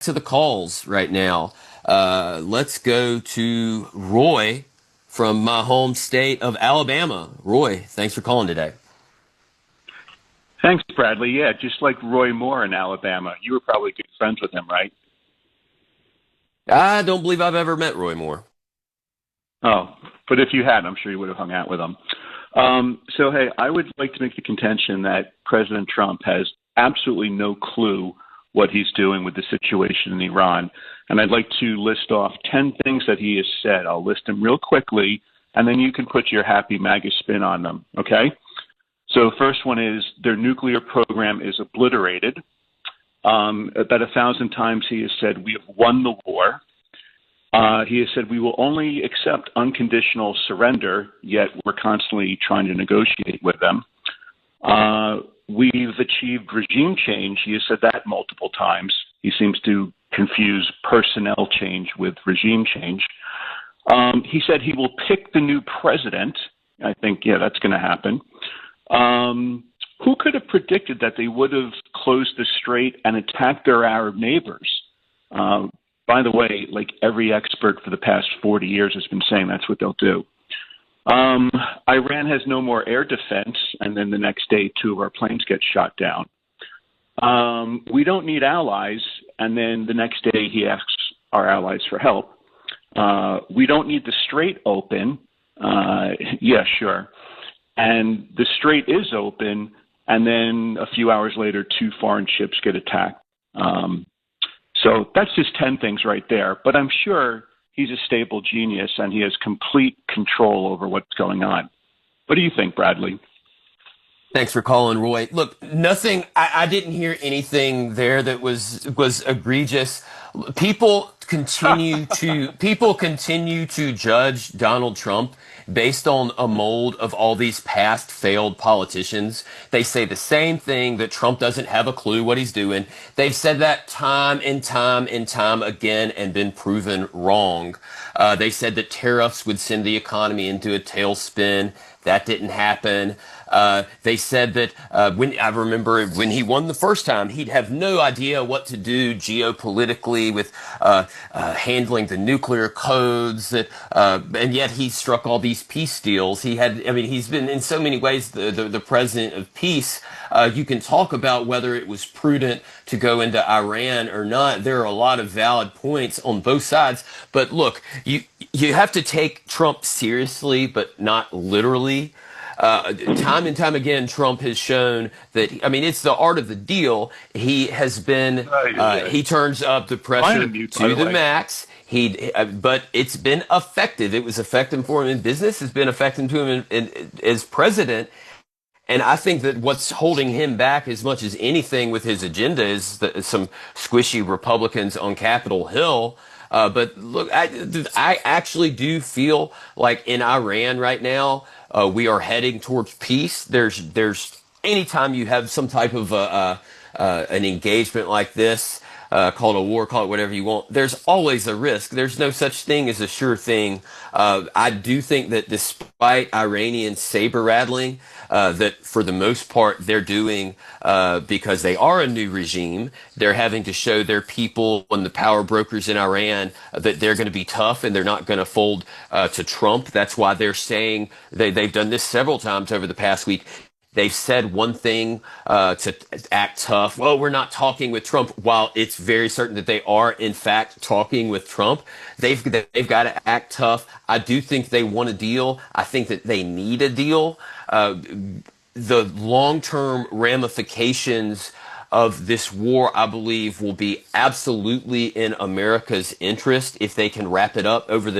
to the calls right now. Let's go to Roy from my home state of Alabama. Roy, thanks for calling today. Thanks, Bradley. Yeah, just like Roy Moore in Alabama. You were probably good friends with him, right? I don't believe I've ever met Roy Moore. Oh, but if you had, I'm sure you would have hung out with him. Hey, I would like to make the contention that President Trump has absolutely no clue what he's doing with the situation in Iran. And I'd like to list off 10 things that he has said. I'll list them real quickly, and then you can put your happy MAGA spin on them, okay? So first one is their nuclear program is obliterated. About 1,000 times he has said, we have won the war. He has said, we will only accept unconditional surrender, yet we're constantly trying to negotiate with them. We've achieved regime change. He has said that multiple times. He seems to confuse personnel change with regime change. He said he will pick the new president. I think, yeah, that's going to happen. Who could have predicted that they would have closed the strait and attacked their Arab neighbors? By the way, like every expert for the past 40 years has been saying that's what they'll do. Iran has no more air defense, and then the next day, 2 of our planes get shot down. We don't need allies, and then the next day he asks our allies for help. We don't need the strait open. Yeah, sure. And the strait is open, and then a few hours later, 2 foreign ships get attacked. So that's just 10 things right there. But I'm sure he's a stable genius, and he has complete control over what's going on. What do you think, Bradley? Thanks for calling, Roy. Look, nothing. I didn't hear anything there that was egregious. People continue to judge Donald Trump based on a mold of all these past failed politicians. They say the same thing, that Trump doesn't have a clue what he's doing. They've said that time and time and time again and been proven wrong. They said that tariffs would send the economy into a tailspin. That didn't happen. They said that I remember when he won the first time, he'd have no idea what to do geopolitically with handling the nuclear codes. And yet he struck all these peace deals. He's been in so many ways the president of peace. You can talk about whether it was prudent to go into Iran or not. There are a lot of valid points on both sides. But look, you have to take Trump seriously, but not literally. Time and time again, Trump has shown that, it's the art of the deal. He has been, he turns up the pressure to the max. But it's been effective. It was effective for him in business. It's been effective to him as president. And I think that what's holding him back as much as anything with his agenda is some squishy Republicans on Capitol Hill. But look, I actually do feel like in Iran right now, we are heading towards peace. There's anytime you have some type of an engagement like this, call it a war, call it whatever you want, there's always a risk. There's no such thing as a sure thing. I do think that despite Iranian saber rattling, that for the most part they're doing because they are a new regime. They're having to show their people and the power brokers in Iran that they're going to be tough and they're not going to fold to Trump. That's why they're saying they've done this several times over the past week. They've said one thing to act tough. Well, we're not talking with Trump, while it's very certain that they are, in fact, talking with Trump. They've got to act tough. I do think they want a deal. I think that they need a deal. The long-term ramifications of this war, I believe, will be absolutely in America's interest if they can wrap it up over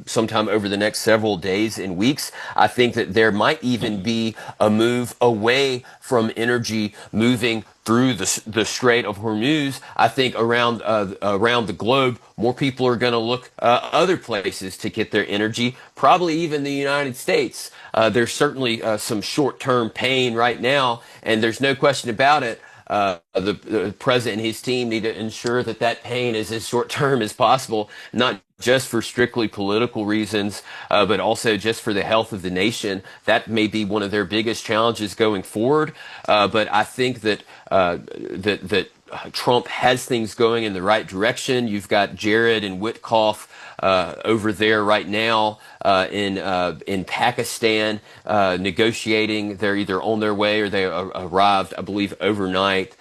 sometime over the next several days and weeks. I think that there might even be a move away from energy moving through the Strait of Hormuz. I think around the globe, more people are going to look other places to get their energy, probably even the United States. There's certainly some short-term pain right now, and there's no question about it. The president and his team need to ensure that pain is as short-term as possible, not just for strictly political reasons, but also just for the health of the nation. That may be one of their biggest challenges going forward. But I think that Trump has things going in the right direction. You've got Jared and Witkoff over there right now in Pakistan negotiating. They're either on their way or they arrived, I believe, overnight.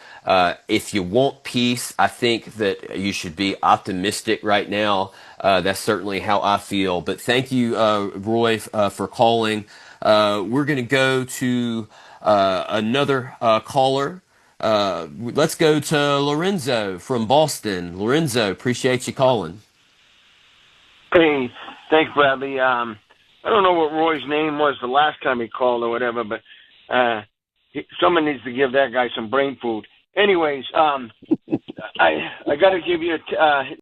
If you want peace, I think that you should be optimistic right now. That's certainly how I feel. But thank you, Roy, for calling. We're going to go to another caller. Let's go to Lorenzo from Boston. Lorenzo, appreciate you calling. Hey, thanks, Bradley. I don't know what Roy's name was the last time he called or whatever, but someone needs to give that guy some brain food. Anyways, I got to give you